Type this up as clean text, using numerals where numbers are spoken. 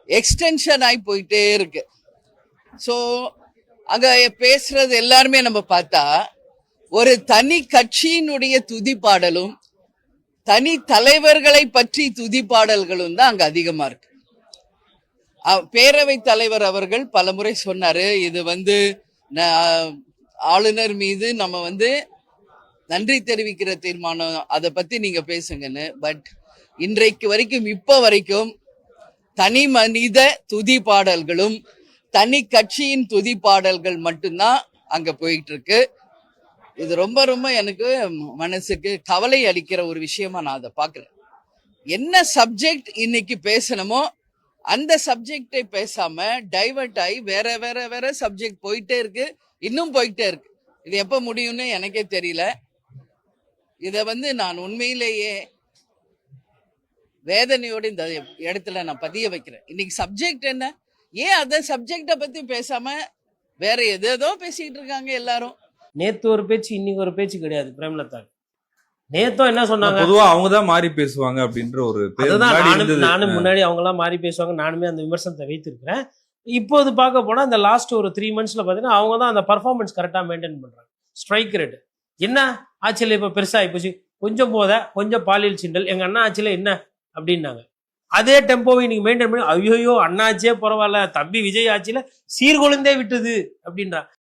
Extension ஆகி போயிட்டே இருக்கு. ஸோ அங்க பேசுறது எல்லாருமே நம்ம பார்த்தா ஒரு தனி கட்சியினுடைய துதிப்பாடலும் தனி தலைவர்களை பற்றி துதிப்பாடல்களும் தான் அங்க அதிகமா இருக்கு. பேரவைத் தலைவர் அவர்கள் பலமுறை சொன்னாரு, இது ஆளுநர் மீது நம்ம நன்றி தெரிவிக்கிற தீர்மானம், அதை பத்தி நீங்க பேசுங்கன்னு. பட் இன்றைக்கு வரைக்கும் இப்ப வரைக்கும் தனி மனித துதி பாடல்களும் தனி கட்சியின் துதி பாடல்கள் மட்டும்தான் அங்க போயிட்டு இருக்கு. இது ரொம்ப ரொம்ப எனக்கு மனசுக்கு கவலை அளிக்கிற ஒரு விஷயமா நான் அதை பாக்குறேன். என்ன சப்ஜெக்ட் இன்னைக்கு பேசணுமோ அந்த சப்ஜெக்டை பேசாம டைவர்ட் ஆகி வேற வேற வேற சப்ஜெக்ட் போயிட்டே இருக்கு, இன்னும் போயிட்டே இருக்கு. இது எப்ப முடியும்னு எனக்கே தெரியல. இத நான் உண்மையிலேயே வேதனையோடு இந்த இடத்துல நான் பதிய வைக்கிறேன். இன்னைக்கு சப்ஜெக்ட் என்ன, ஏன் அந்த சப்ஜெக்ட பத்தி பேசாம வேற எதோ பேசிட்டு இருக்காங்க எல்லாரும். நேத்து ஒரு பேச்சு இன்னைக்கு ஒரு பேச்சு கிடையாது பிரேமலதா. நேத்தும் என்ன சொன்னாங்க, பொதுவா அவங்க தான் மாறி பேசுவாங்க அப்படின்ற ஒரு நானும் முன்னாடி அவங்க எல்லாம் மாறி பேசுவாங்க, நானுமே அந்த விமர்சனத்தை வைத்திருக்கிறேன். இப்போது பார்க்க போனா இந்த லாஸ்ட் ஒரு 3 monthsல பாத்தீங்கன்னா அவங்க தான் அந்த பர்ஃபார்மன்ஸ் கரெக்டா மெயின்டைன் பண்றாங்க. ஸ்ட்ரைக் ரேட் என்ன ஆட்சியில இப்ப பெருசா ஆயிப்போச்சு, கொஞ்சம் கொஞ்சம் பாலியல் சிண்டல், எங்க அண்ணா ஆட்சியில என்ன அப்படின்னாங்க. அதே டெம்போவை நீங்க மெயின்டைன் பண்ணி ஐயோ அண்ணாச்சியே பரவாயில்ல, தம்பி விஜய் ஆட்சியில சீர்குலைந்தே விட்டது அப்படின்றாங்க.